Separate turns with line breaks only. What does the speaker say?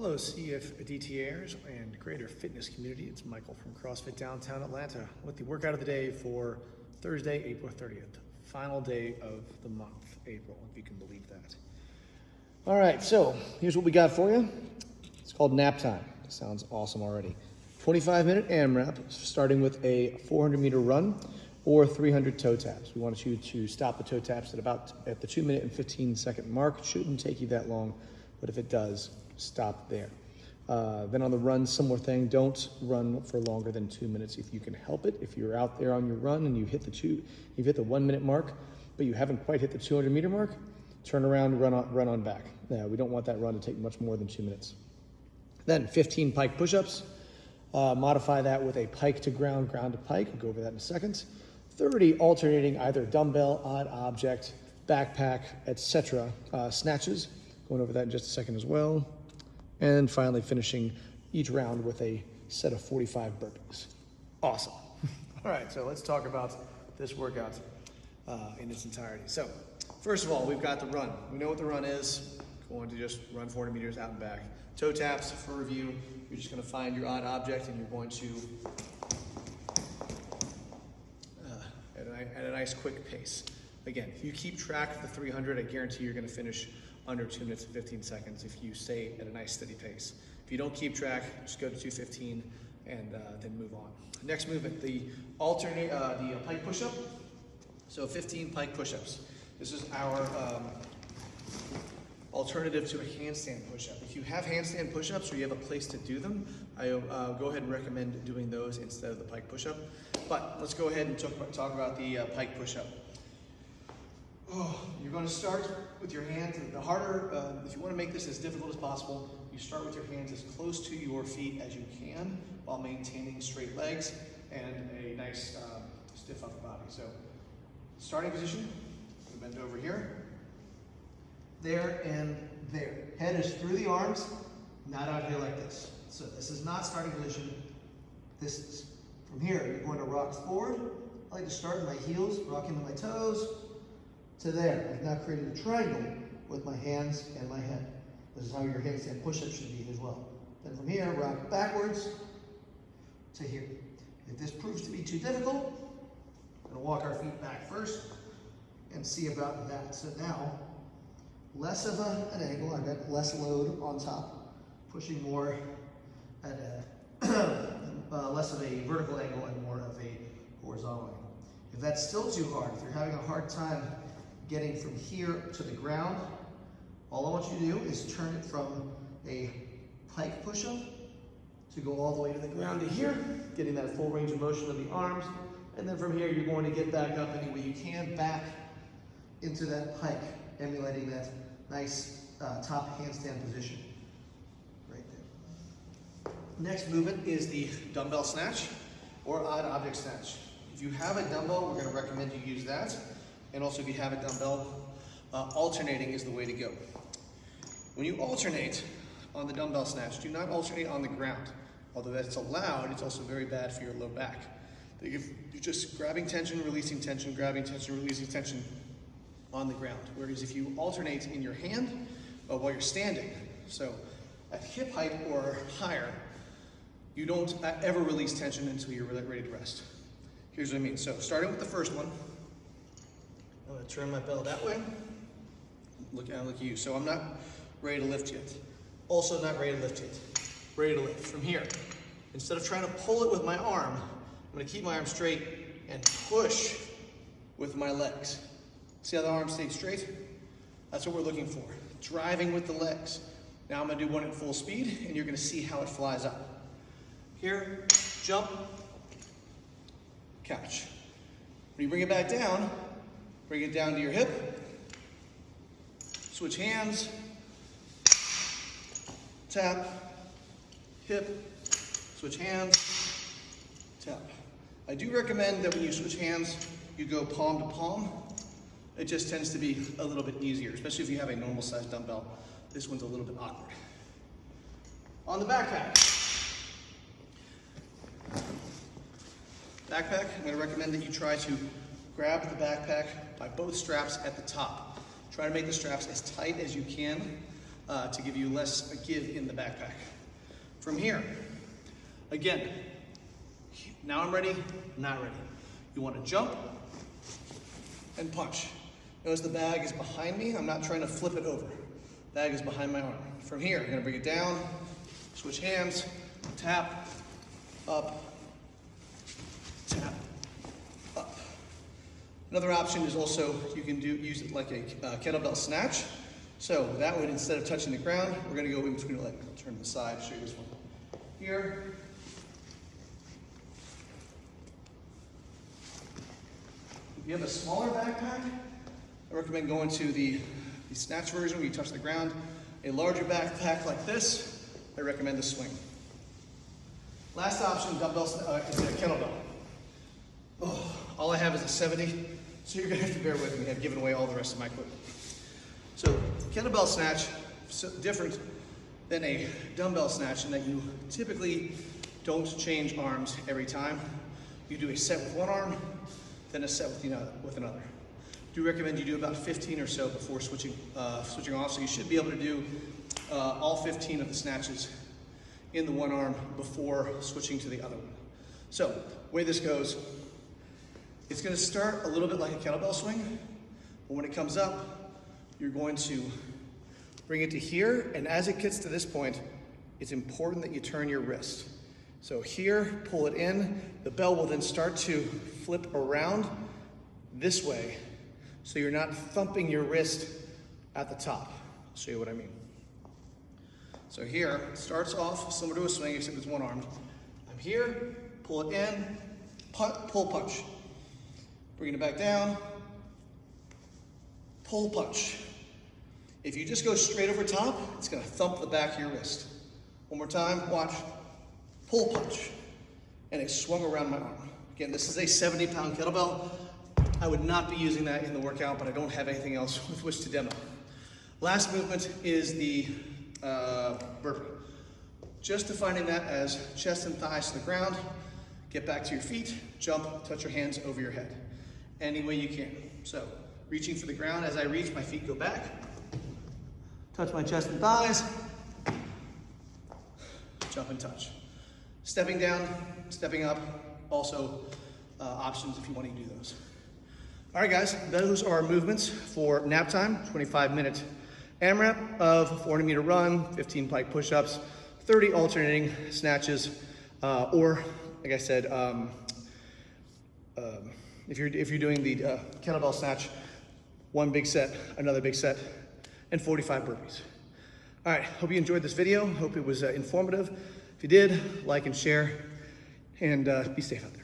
Hello CFDTers and greater fitness community. It's Michael from CrossFit downtown Atlanta with the workout of the day for Thursday, April 30th. Final day of the month, April, if you can believe that. All right, so here's what we got for you. It's called nap time. Sounds awesome already. 25-minute AMRAP, starting with a 400-meter run or 300 toe taps. We want you to stop the toe taps at the 2 minute and 15-second mark. It shouldn't take you that long, but if it does, stop there. Then on the run, similar thing. Don't run for longer than 2 minutes if you can help it. If you're out there on your run and you've hit the 1 minute mark, but you haven't quite hit the 200-meter mark, turn around, run on back. We don't want that run to take much more than 2 minutes. Then 15 pike push-ups. Modify that with a pike to ground, ground to pike. We'll go over that in a second. 30 alternating either dumbbell, odd object, backpack, etc. Snatches. Going over that in just a second as well. And finally finishing each round with a set of 45 burpees. Awesome. All right, so let's talk about this workout in its entirety. So first of all, we've got the run. We know what the run is. Going to just run 400 meters out and back. Toe taps, for review, you're just gonna find your odd object and you're going to, at a nice quick pace. Again, if you keep track of the 300, I guarantee you're gonna finish under 2 minutes and 15 seconds if you stay at a nice steady pace. If you don't keep track, just go to 2:15 and then move on. Next movement, the pike push-up. So 15 pike push-ups. This is our alternative to a handstand push-up. If you have handstand push-ups or you have a place to do them, I go ahead and recommend doing those instead of the pike push-up. But let's go ahead and talk about the pike push-up. You're going to start with your hands. The harder, if you want to make this as difficult as possible, you start with your hands as close to your feet as you can while maintaining straight legs and a nice stiff upper body. So, starting position, bend over here, there and there. Head is through the arms, not out here like this. So this is not starting position. This is. From here, you're going to rock forward. I like to start with my heels, rock into my toes, to there. I've now created a triangle with my hands and my head. This is how your handstand push-up should be as well. Then from here, rock backwards to here. If this proves to be too difficult, we're gonna walk our feet back first and see about that. So now, less of an angle, I've got less load on top, pushing more at less of a vertical angle and more of a horizontal angle. If that's still too hard, if you're having a hard time getting from here to the ground, all I want you to do is turn it from a pike push-up to go all the way to the ground to here, getting that full range of motion of the arms, and then from here you're going to get back up any way you can, back into that pike, emulating that nice top handstand position. Right there. Next movement is the dumbbell snatch or odd object snatch. If you have a dumbbell, we're going to recommend you use that. And also if you have a dumbbell, alternating is the way to go. When you alternate on the dumbbell snatch, do not alternate on the ground. Although that's allowed, it's also very bad for your low back. You're just grabbing tension, releasing tension, grabbing tension, releasing tension on the ground. Whereas if you alternate in your hand while you're standing, so at hip height or higher, you don't ever release tension until you're ready to rest. Here's what I mean. So starting with the first one, I'm going to turn my bell that way. Look at you. So I'm not ready to lift yet. Also not ready to lift yet. Ready to lift. From here, instead of trying to pull it with my arm, I'm going to keep my arm straight and push with my legs. See how the arm stays straight? That's what we're looking for. Driving with the legs. Now I'm going to do one at full speed, and you're going to see how it flies up. Here, jump, catch. When you bring it back down, bring it down to your hip, switch hands, tap, hip, switch hands, tap. I do recommend that when you switch hands, you go palm to palm. It just tends to be a little bit easier, especially if you have a normal sized dumbbell. This one's a little bit awkward. On the backpack. Backpack, I'm going to recommend that you try to grab the backpack by both straps at the top. Try to make the straps as tight as you can to give you less give in the backpack. From here, again, now I'm ready, not ready. You want to jump and punch. Notice the bag is behind me. I'm not trying to flip it over. Bag is behind my arm. From here, I'm going to bring it down, switch hands, tap, up, tap, up. Another option is also you can use it like a kettlebell snatch. So that way, instead of touching the ground, we're going to go in between the legs. I'll turn to the side, show you this one. Here. If you have a smaller backpack, I recommend going to the snatch version where you touch the ground. A larger backpack like this, I recommend the swing. Last option, dumbbells, is a kettlebell. Oh, all I have is a 70, so you're gonna have to bear with me. I've given away all the rest of my equipment. So kettlebell snatch, different than a dumbbell snatch in that you typically don't change arms every time. You do a set with one arm, then a set with another. I do recommend you do about 15 or so before switching off, so you should be able to do all 15 of the snatches in the one arm before switching to the other one. So, the way this goes, it's gonna start a little bit like a kettlebell swing, but when it comes up, you're going to bring it to here, and as it gets to this point, it's important that you turn your wrist. So here, pull it in, the bell will then start to flip around this way, so you're not thumping your wrist at the top. I'll show you what I mean. So here, it starts off similar to a swing, except it's one arm. I'm here, pull it in, pull, punch. Bring it back down, pull, punch. If you just go straight over top, it's gonna thump the back of your wrist. One more time, watch, pull, punch. And it swung around my arm. Again, this is a 70-pound kettlebell. I would not be using that in the workout, but I don't have anything else with which to demo. Last movement is the burpee. Just defining that as chest and thighs to the ground, get back to your feet, jump, touch your hands over your head. Any way you can. So, reaching for the ground, as I reach, my feet go back, touch my chest and thighs, jump and touch. Stepping down, stepping up, also options if you want to do those. All right, guys, those are our movements for nap time, 25-minute AMRAP of 400-meter run, 15 pike push-ups, 30 alternating snatches, or, like I said, if you're doing the kettlebell snatch, one big set, another big set, and 45 burpees. All right, hope you enjoyed this video. Hope it was informative. If you did, like and share, and be safe out there.